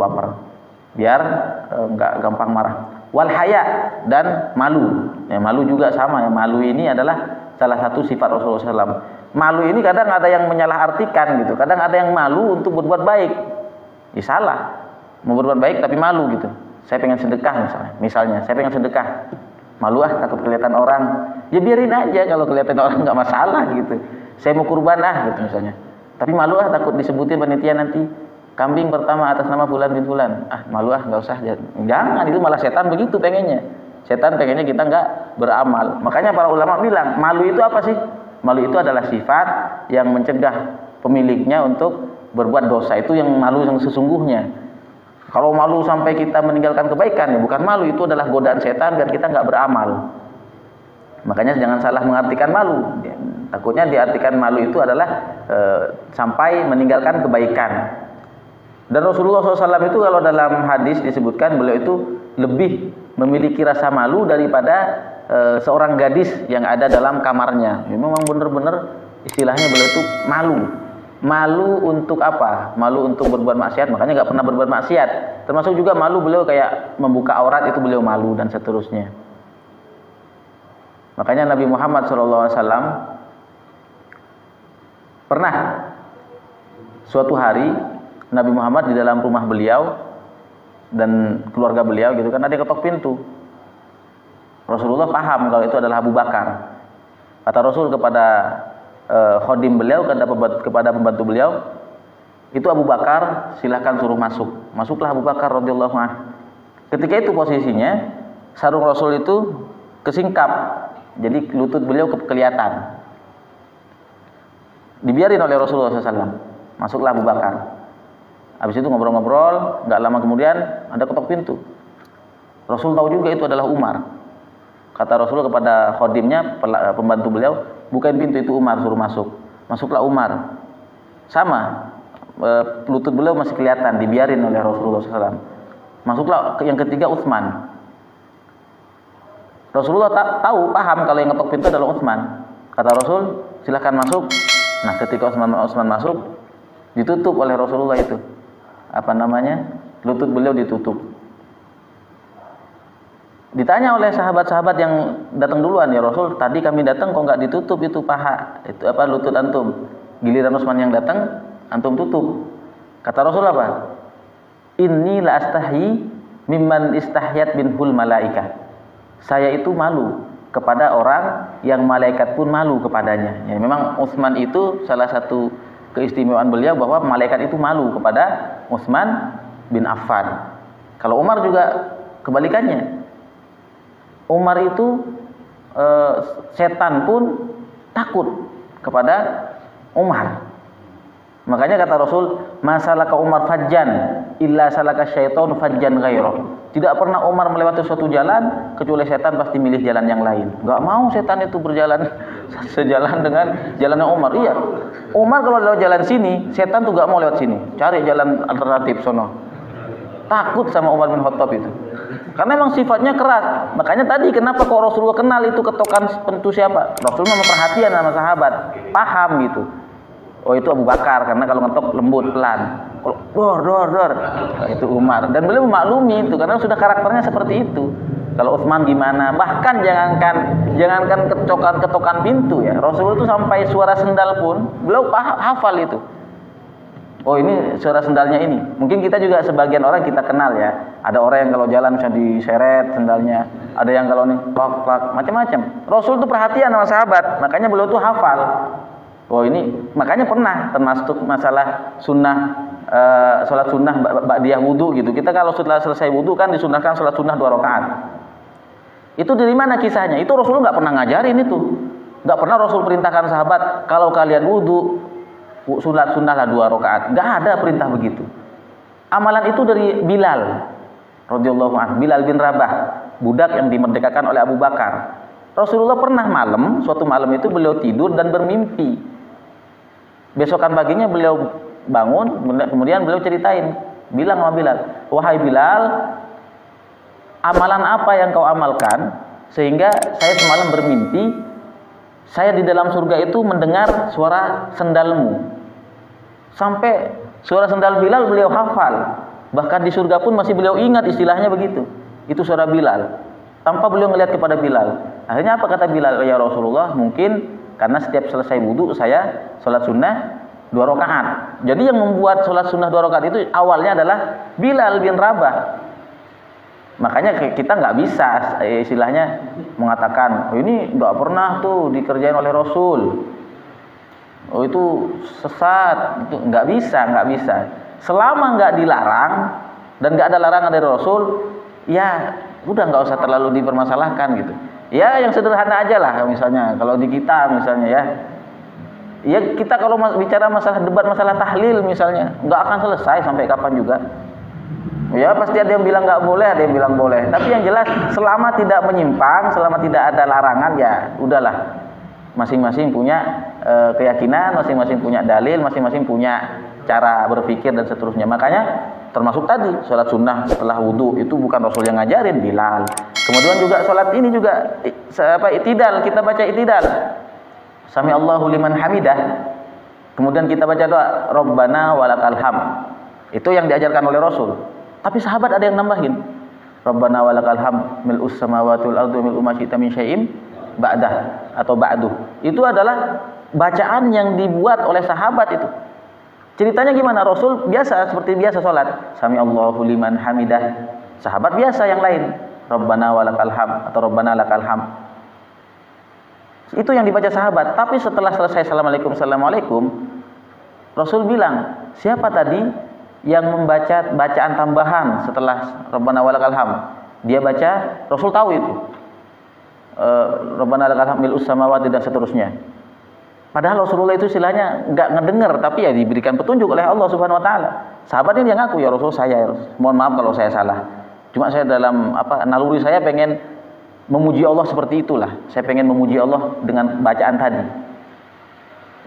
baper, biar nggak gampang marah. Wal haya, dan malu. Ya, malu juga sama ya. Malu ini adalah salah satu sifat Rasulullah SAW. Malu ini kadang ada yang menyalahartikan gitu. Kadang ada yang malu untuk berbuat baik. Ya salah. Mau berbuat baik tapi malu gitu. Saya pengen sedekah misalnya. Saya pengen sedekah. Malu takut kelihatan orang. Ya biarin aja, kalau kelihatan orang nggak masalah gitu. Saya mau kurban gitu misalnya. Tapi malu takut disebutin panitia nanti. Kambing pertama atas nama fulan bin fulan. Malu nggak usah. Jangan, itu malah setan begitu pengennya. Setan pengennya kita nggak beramal. Makanya para ulama bilang, malu itu apa sih? Malu itu adalah sifat yang mencegah pemiliknya untuk berbuat dosa. Itu yang malu yang sesungguhnya. Kalau malu sampai kita meninggalkan kebaikan, ya bukan malu, itu adalah godaan setan biar kita nggak beramal. Makanya jangan salah mengartikan malu. Takutnya diartikan malu itu adalah sampai meninggalkan kebaikan. Dan Rasulullah SAW itu kalau dalam hadis disebutkan, beliau itu lebih memiliki rasa malu daripada seorang gadis yang ada dalam kamarnya. Memang benar-benar istilahnya beliau itu malu. Malu untuk apa? Malu untuk berbuat maksiat, makanya nggak pernah berbuat maksiat. Termasuk juga malu beliau kayak membuka aurat, itu beliau malu dan seterusnya. Makanya Nabi Muhammad SAW pernah suatu hari Nabi Muhammad di dalam rumah beliau dan keluarga beliau gitu kan, ada yang ketok pintu. Rasulullah paham kalau itu adalah Abu Bakar. Kata Rasul kepada khodim beliau, kepada pembantu beliau, itu Abu Bakar, silahkan suruh masuk. Masuklah Abu Bakar radhiyallahu anhu. Ketika itu posisinya sarung Rasul itu kesingkap, jadi lutut beliau kelihatan. Dibiarin oleh Rasulullah SAW. Masuklah Abu Bakar. Habis itu ngobrol-ngobrol, nggak lama kemudian ada ketok pintu. Rasul tahu juga itu adalah Umar. Kata Rasul kepada khodimnya, pembantu beliau, bukain pintu, itu Umar, suruh masuk. Masuklah Umar. Sama, lutut beliau masih kelihatan, dibiarin oleh Rasulullah SAW. Masuklah yang ketiga Utsman. Rasulullah tahu, paham kalau yang ngetok pintu adalah Utsman. Kata Rasul, silakan masuk. Nah, ketika Utsman masuk, ditutup oleh Rasulullah itu. Lutut beliau ditutup. Ditanya oleh sahabat-sahabat yang datang duluan, ya Rasul, tadi kami datang kok nggak ditutup itu paha, itu lutut antum. Giliran Utsman yang datang, antum tutup. Kata Rasul apa? Inni la astahi mimman istahyat binhul malaikah. Saya itu malu kepada orang yang malaikat pun malu kepadanya. Ya, memang Utsman itu salah satu keistimewaan beliau bahwa malaikat itu malu kepada Utsman bin Affan. Kalau Umar juga kebalikannya. Umar itu setan pun takut kepada Umar. Makanya kata Rasul, masalaka Umar fajjan illa salaka syaiton fajjan ghairah. Tidak pernah Umar melewati suatu jalan kecuali setan pasti milih jalan yang lain. Gak mau setan itu berjalan sejalan dengan jalannya Umar. Iya, Umar kalau lewat jalan sini, setan tuh gak mau lewat sini, cari jalan alternatif sono. Takut sama Umar bin Khattab itu, karena memang sifatnya keras. Makanya tadi kenapa kok Rasulullah kenal itu ketokan pintu siapa? Rasulullah memang perhatian sama sahabat, paham gitu. Oh itu Abu Bakar, karena kalau ngetok lembut pelan. Kalau dor, itu Umar. Dan beliau memaklumi itu karena sudah karakternya seperti itu. Kalau Utsman gimana? Bahkan jangankan ketokan pintu ya. Rasulullah itu sampai suara sendal pun beliau hafal itu. Oh ini suara sendalnya ini. Mungkin kita juga sebagian orang kita kenal ya. Ada orang yang kalau jalan bisa diseret sendalnya. Ada yang kalau nih klak macam-macam. Rasul itu perhatian sama sahabat. Makanya beliau tuh hafal. Oh ini makanya pernah termasuk masalah sunnah sholat sunnah ba'diyah wudu gitu. Kita kalau setelah selesai wudu kan disunahkan sholat sunnah 2 rakaat. Itu dari mana kisahnya? Itu Rasulullah nggak pernah ngajarin itu. Nggak pernah Rasul perintahkan sahabat kalau kalian wudu sholat sunnah lah 2 rakaat. Nggak ada perintah begitu. Amalan itu dari Bilal radhiyallahu anhu, Bilal bin Rabah, budak yang dimerdekakan oleh Abu Bakar. Rasulullah pernah suatu malam itu beliau tidur dan bermimpi. Besokan paginya beliau bangun, kemudian beliau ceritain, bilang sama Bilal, wahai Bilal, amalan apa yang kau amalkan sehingga saya semalam bermimpi, saya di dalam surga itu mendengar suara sendalmu. Sampai suara sendal Bilal beliau hafal. Bahkan di surga pun masih beliau ingat, istilahnya begitu. Itu suara Bilal. Tanpa beliau melihat kepada Bilal. Akhirnya apa kata Bilal? Ya Rasulullah, mungkin karena setiap selesai wudu saya sholat sunnah 2 rakaat. Jadi yang membuat sholat sunnah 2 rakaat itu awalnya adalah Bilal bin Rabah. Makanya kita nggak bisa istilahnya mengatakan, oh, ini nggak pernah tuh dikerjain oleh Rasul. Oh, itu sesat. Itu nggak bisa. Selama nggak dilarang dan nggak ada larangan dari Rasul, ya udah nggak usah terlalu dipermasalahkan gitu. Ya yang sederhana aja lah, misalnya kalau di kita misalnya ya kita kalau bicara masalah debat masalah tahlil misalnya nggak akan selesai sampai kapan juga. Ya pasti ada yang bilang nggak boleh, ada yang bilang boleh. Tapi yang jelas selama tidak menyimpang, selama tidak ada larangan, ya udahlah. Masing-masing punya keyakinan, masing-masing punya dalil, masing-masing punya cara berpikir dan seterusnya. Makanya termasuk tadi sholat sunnah setelah wudhu itu bukan Rasul yang ngajarin, Bilal. Kemudian juga sholat ini juga itidal, kita baca itidal. Sami Allahu liman hamidah. Kemudian kita baca doa Rabbana walakal hamd. Itu yang diajarkan oleh Rasul. Tapi sahabat ada yang nambahin. Rabbana walakal hamd mil'us samawati wal ardi mil'u ma syi'ta min syai'in ba'dah atau ba'du. Itu adalah bacaan yang dibuat oleh sahabat itu. Ceritanya gimana? Rasul biasa seperti biasa salat. Sami Allahu liman hamidah. Sahabat biasa yang lain. Rabbana walakal hamd atau Rabbana lakal hamd. Itu yang dibaca sahabat. Tapi setelah selesai assalamualaikum, Rasul bilang, siapa tadi yang membaca bacaan tambahan setelah Rabbana walakal hamd? Dia baca, Rasul tahu itu. Rabbana lakal hamd mil'us samawati dan seterusnya. Padahal Rasulullah itu istilahnya nggak ngedengar, tapi ya diberikan petunjuk oleh Allah Subhanahu Wa Taala. Sahabat ini yang ngaku, ya Rasul saya, mohon maaf kalau saya salah. Cuma saya dalam naluri saya pengen memuji Allah seperti itulah. Saya pengen memuji Allah dengan bacaan tadi.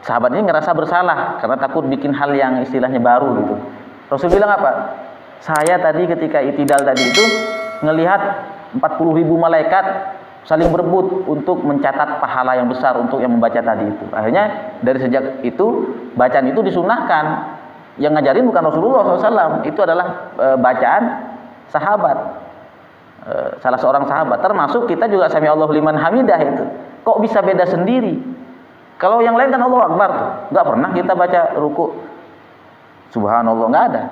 Sahabat ini ngerasa bersalah karena takut bikin hal yang istilahnya baru gitu. Rasul bilang apa? Saya tadi ketika itidal tadi itu ngelihat 40.000 malaikat saling berebut untuk mencatat pahala yang besar untuk yang membaca tadi itu. Akhirnya dari sejak itu bacaan itu disunahkan. Yang ngajarin bukan Rasulullah SAW, itu adalah bacaan sahabat, salah seorang sahabat. Termasuk kita juga Sami Allahu liman hamidah itu. Kok bisa beda sendiri? Kalau yang lain kan Allahu Akbar tuh. Nggak pernah kita baca ruku Subhanallah, nggak ada.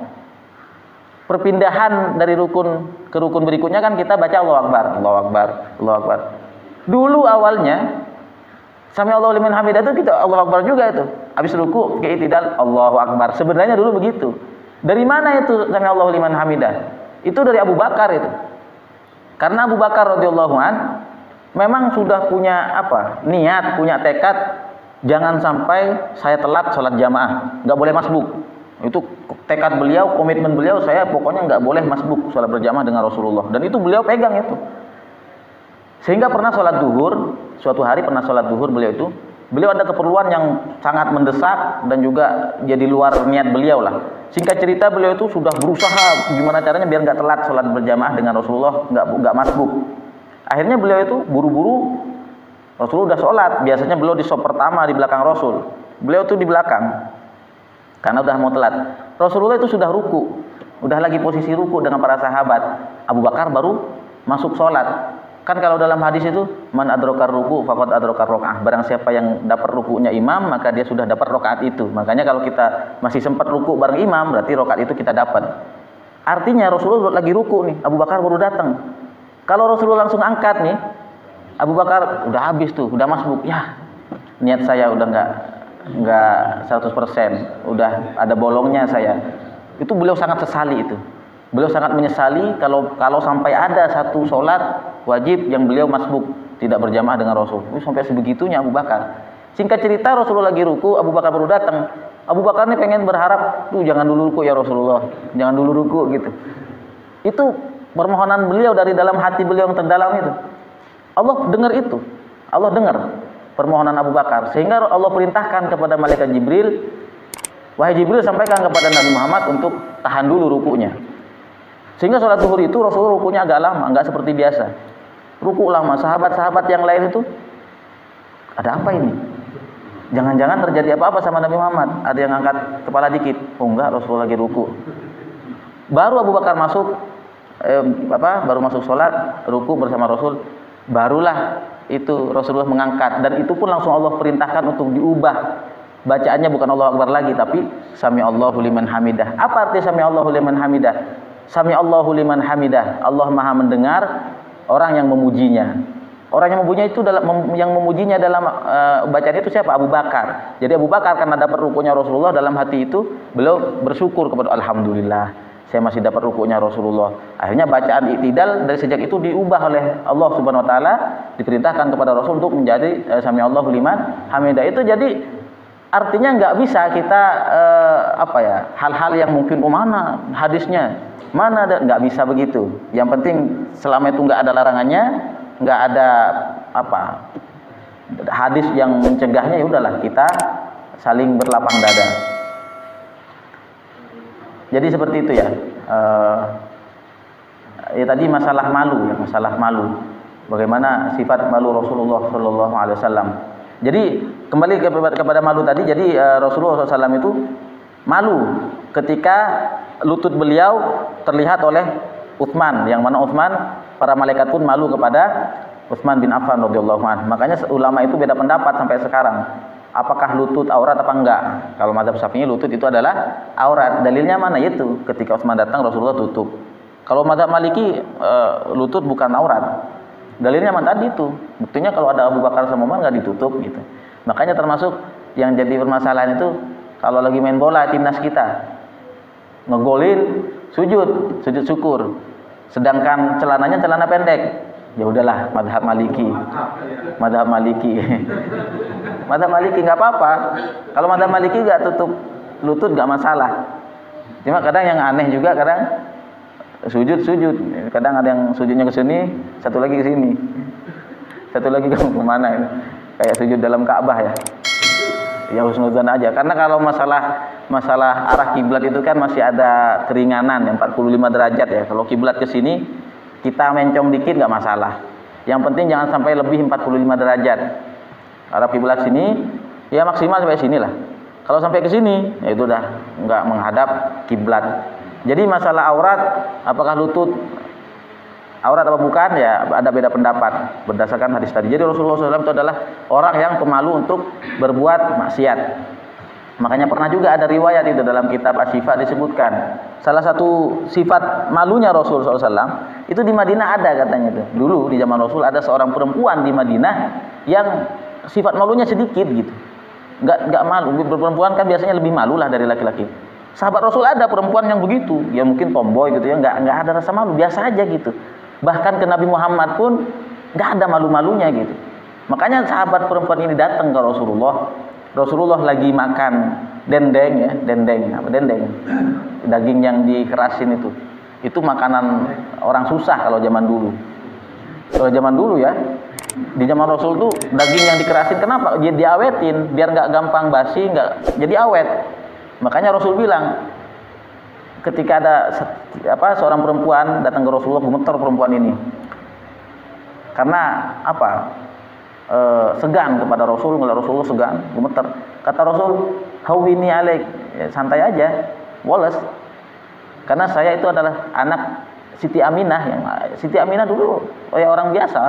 Perpindahan dari rukun ke rukun berikutnya kan kita baca Allahu Akbar, Allahu Akbar, Allahu Akbar. Dulu awalnya Sami Allahu liman hamidah itu kita Allahu Akbar juga itu. Habis ruku ke i'tidal Allahu Akbar. Sebenarnya dulu begitu. Dari mana itu Sami Allahu liman hamidah? Itu dari Abu Bakar itu. Karena Abu Bakar radhiyallahu an memang sudah punya niat, punya tekad, jangan sampai saya telat sholat jamaah, nggak boleh masbuk. Itu tekad beliau, komitmen beliau, saya pokoknya nggak boleh masbuk sholat berjamaah dengan Rasulullah. Dan itu beliau pegang itu. Sehingga pernah sholat duhur, suatu hari pernah sholat duhur beliau ada keperluan yang sangat mendesak dan juga jadi luar niat beliau lah. Singkat cerita beliau itu sudah berusaha gimana caranya biar nggak telat sholat berjamaah dengan Rasulullah, nggak masbuk. Akhirnya beliau itu buru-buru, Rasulullah udah sholat, biasanya beliau di sop pertama di belakang Rasul. Beliau tuh di belakang. Karena udah mau telat. Rasulullah itu sudah ruku. Udah lagi posisi ruku dengan para sahabat. Abu Bakar baru masuk sholat. Kan kalau dalam hadis itu, man adrokar ruku, faqad adrokar rok'ah. Barang siapa yang dapat rukunya imam, maka dia sudah dapat rokaat itu. Makanya kalau kita masih sempat ruku bareng imam, berarti rokaat itu kita dapat. Artinya Rasulullah lagi ruku nih, Abu Bakar baru datang. Kalau Rasulullah langsung angkat nih, Abu Bakar udah habis tuh, udah masbuk. Ya, niat saya udah nggak 100%, udah ada bolongnya saya. Itu beliau sangat sesali itu. Beliau sangat menyesali kalau sampai ada satu sholat wajib yang beliau masbuk, tidak berjamaah dengan Rasul. Sampai sebegitunya Abu Bakar. Singkat cerita Rasulullah lagi ruku, Abu Bakar baru datang. Abu Bakar nih pengen berharap, jangan dulu ruku ya Rasulullah, jangan dulu ruku gitu. Itu permohonan beliau dari dalam hati beliau yang terdalam itu. Allah dengar itu. Allah dengar permohonan Abu Bakar, sehingga Allah perintahkan kepada malaikat Jibril, wahai Jibril sampaikan kepada Nabi Muhammad untuk tahan dulu rukunya. Sehingga sholat zuhur itu Rasulullah rukunya agak lama, nggak seperti biasa. Ruku lama, sahabat-sahabat yang lain itu ada apa ini? Jangan-jangan terjadi apa-apa sama Nabi Muhammad? Ada yang angkat kepala dikit? Oh enggak, Rasulullah lagi ruku. Baru Abu Bakar masuk baru masuk sholat, ruku bersama Rasul, barulah itu Rasulullah mengangkat, dan itu pun langsung Allah perintahkan untuk diubah. Bacaannya bukan Allahu Akbar lagi, tapi Sami Allahu liman hamidah. Apa arti Sami Allahu liman hamidah? Sami Allahu liman hamidah, Allah Maha mendengar orang yang memujinya. Orang yang memujinya dalam bacaan itu siapa? Abu Bakar. Jadi Abu Bakar karena dapat rukunya Rasulullah, dalam hati itu beliau bersyukur kepada alhamdulillah, saya masih dapat rukunya Rasulullah. Akhirnya bacaan i'tidal dari sejak itu diubah oleh Allah Subhanahu wa taala, diperintahkan kepada Rasul untuk menjadi Sami Allahu liman hamidah. Itu jadi artinya nggak bisa kita hal-hal yang mungkin mana hadisnya, mana ada, nggak bisa begitu. Yang penting selama itu nggak ada larangannya, nggak ada hadis yang mencegahnya, ya udahlah kita saling berlapang dada. Jadi seperti itu ya. Tadi masalah malu. Bagaimana sifat malu Rasulullah Shallallahu Alaihi Wasallam. Jadi kembali kepada malu tadi. Jadi Rasulullah SAW itu malu ketika lutut beliau terlihat oleh Utsman, yang mana Utsman, para malaikat pun malu kepada Utsman bin Affan radhiyallahu anhu. Makanya ulama itu beda pendapat sampai sekarang. Apakah lutut aurat apa enggak? Kalau mazhab Syafi'i lutut itu adalah aurat. Dalilnya mana? Itu ketika Utsman datang Rasulullah tutup. Kalau mazhab Maliki lutut bukan aurat. Dalilnya mana tadi itu? Buktinya kalau ada Abu Bakar sama Umar enggak ditutup gitu. Makanya termasuk yang jadi permasalahan itu kalau lagi main bola timnas kita ngegolin sujud syukur. Sedangkan celananya celana pendek. Ya udahlah, mazhab Maliki. Mazhab Maliki nggak apa-apa. Kalau mazhab Maliki nggak tutup lutut nggak masalah. Cuma kadang yang aneh juga, kadang sujud. Kadang ada yang sujudnya ke sini, satu lagi ke sini, satu lagi ke mana ini? Kayak sujud dalam Ka'bah ya. Ya husnuzan aja. Karena kalau masalah arah kiblat itu kan masih ada keringanan yang 45 derajat ya. Kalau kiblat ke sini, kita mencong dikit nggak masalah. Yang penting jangan sampai lebih 45 derajat. Arah kiblat sini, ya maksimal sampai sini lah. Kalau sampai ke sini, ya itu udah nggak menghadap kiblat. Jadi masalah aurat, apakah lutut aurat apa bukan, ya ada beda pendapat berdasarkan hadis tadi. Jadi Rasulullah SAW itu adalah orang yang pemalu untuk berbuat maksiat. Makanya pernah juga ada riwayat itu dalam kitab Asy-Syifa disebutkan. Salah satu sifat malunya Rasulullah SAW itu di Madinah ada katanya itu. Dulu di zaman Rasul ada seorang perempuan di Madinah yang sifat malunya sedikit gitu. Enggak malu. Perempuan kan biasanya lebih malu lah dari laki-laki. Sahabat Rasul ada perempuan yang begitu, ya mungkin tomboy gitu ya, enggak ada rasa malu, biasa aja gitu. Bahkan ke Nabi Muhammad pun enggak ada malu-malunya gitu. Makanya sahabat perempuan ini datang ke Rasulullah lagi makan dendeng, daging yang dikerasin itu. Itu makanan orang susah kalau zaman dulu. Kalau zaman dulu ya, di zaman Rasul tuh daging yang dikerasin, kenapa? Dia diawetin biar nggak gampang basi, nggak jadi awet. Makanya Rasul bilang, ketika ada seorang perempuan datang ke Rasulullah, gemeter perempuan ini. Karena segan kepada Rasul, ngeliat Rasulullah segan, gemeter. Kata Rasul, hawini alaik, ya, santai aja, woles. Karena saya itu adalah anak Siti Aminah. Siti Aminah dulu orang biasa.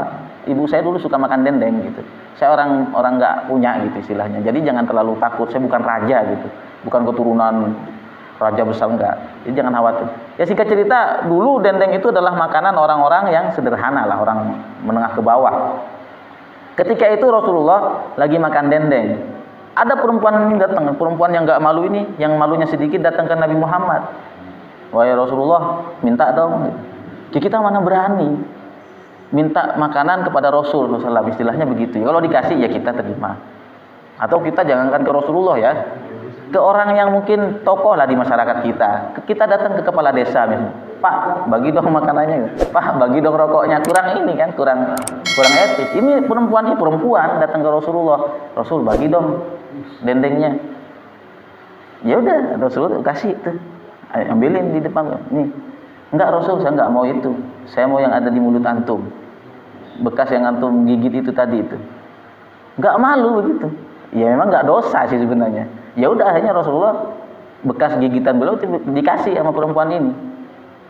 Ibu saya dulu suka makan dendeng gitu. Saya orang nggak punya gitu istilahnya. Jadi jangan terlalu takut. Saya bukan raja gitu, bukan keturunan raja besar, enggak. Jadi jangan khawatir. Ya singkat cerita, dulu dendeng itu adalah makanan orang-orang yang sederhana lah, orang menengah ke bawah. Ketika itu Rasulullah lagi makan dendeng. Ada perempuan ini datang, perempuan yang nggak malu ini, yang malunya sedikit, datang ke Nabi Muhammad. Wahai Rasulullah, minta dong. Kita mana berani minta makanan kepada Rasul SAW, istilahnya begitu. Kalau dikasih ya kita terima. Atau kita jangankan ke Rasulullah ya, ke orang yang mungkin tokoh lah di masyarakat kita. Kita datang ke kepala desa misalnya, Pak, bagi dong makanannya. Pak, bagi dong rokoknya. Kurang ini kan, kurang etis. Ini perempuan datang ke Rasulullah. Rasul, bagi dong dendengnya. Ya udah, Rasul kasih tuh. Ambilin di depan. Nih. Enggak Rasul, saya enggak mau itu. Saya mau yang ada di mulut antum. Bekas yang antum gigit itu tadi itu. Enggak malu begitu. Ya memang enggak dosa sih sebenarnya. Ya udah, akhirnya Rasulullah bekas gigitan beliau dikasih sama perempuan ini.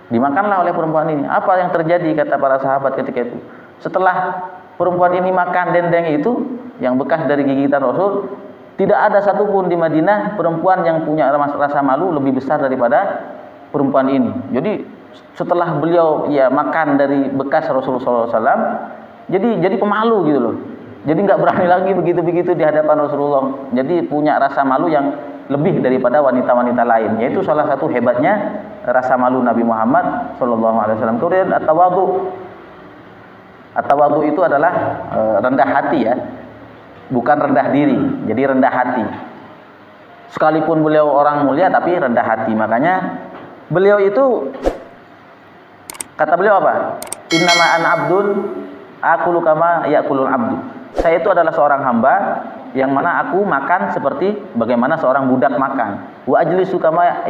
Dimakanlah oleh perempuan ini. Apa yang terjadi kata para sahabat ketika itu? Setelah perempuan ini makan dendeng itu yang bekas dari gigitan Rasul, tidak ada satupun di Madinah perempuan yang punya rasa malu lebih besar daripada perempuan ini. Jadi setelah beliau ya makan dari bekas Rasulullah SAW, jadi pemalu gitu loh. Jadi nggak berani lagi begitu-begitu di hadapan Rasulullah. Jadi punya rasa malu yang lebih daripada wanita-wanita lain. Yaitu salah satu hebatnya rasa malu Nabi Muhammad SAW. Kemudian at-tawadhu. At-tawadhu itu adalah rendah hati ya, bukan rendah diri. Jadi rendah hati. Sekalipun beliau orang mulia tapi rendah hati. Makanya beliau itu, kata beliau apa? Innama ana abdun aqulu kama ya'kulul abdu. Saya itu adalah seorang hamba yang mana aku makan seperti bagaimana seorang budak makan. Wa ajlisu kama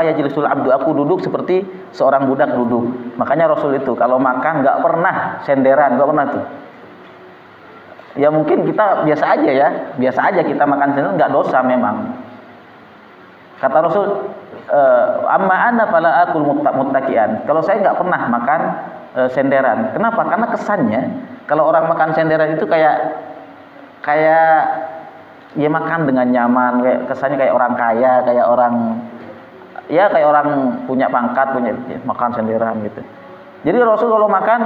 yajlisul abdu. Aku duduk seperti seorang budak duduk. Makanya Rasul itu kalau makan nggak pernah senderan, nggak pernah tuh. Ya mungkin kita biasa aja ya, biasa aja kita makan senderan, nggak dosa memang. Kata Rasul, amma ana fala akul muttaqian. Kalau saya nggak pernah makan senderan. Kenapa? Karena kesannya kalau orang makan senderan itu kayak ya makan dengan nyaman, kayak kesannya kayak orang kaya, kayak orang punya pangkat, punya makan senderan gitu. Jadi Rasul kalau makan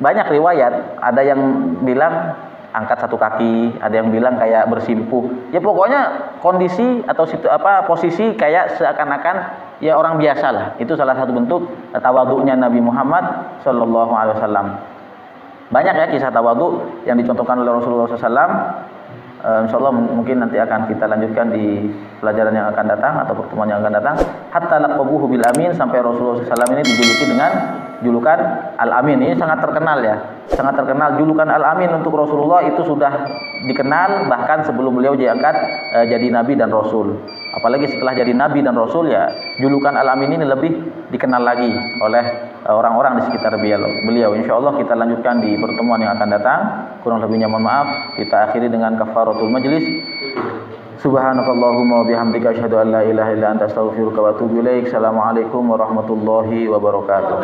banyak riwayat, ada yang bilang angkat satu kaki, ada yang bilang kayak bersimpuh. Ya pokoknya kondisi atau posisi kayak seakan-akan ya orang biasa lah. Itu salah satu bentuk tawadhu'nya Nabi Muhammad SAW. Banyak ya kisah tawadhu yang dicontohkan oleh Rasulullah SAW. Insyaallah mungkin nanti akan kita lanjutkan di pelajaran yang akan datang atau pertemuan yang akan datang. Hatta laqabuhu bil amin, sampai Rasulullah SAW ini dijuluki dengan julukan Al-Amin. Ini sangat terkenal ya, sangat terkenal. Julukan Al-Amin untuk Rasulullah itu sudah dikenal bahkan sebelum beliau diangkat jadi Nabi dan Rasul. Apalagi setelah jadi Nabi dan Rasul ya julukan Al-Amin ini lebih dikenal lagi oleh orang-orang di sekitar beliau. Insyaallah kita lanjutkan di pertemuan yang akan datang. Kurang lebihnya mohon maaf. Kita akhiri dengan kafaratul majlis. Subhanakallahumma wa bihamdika asyhadu an la ilaha illa anta astaghfiruka wa atubu ilaik. Assalamualaikum warahmatullahi wabarakatuh.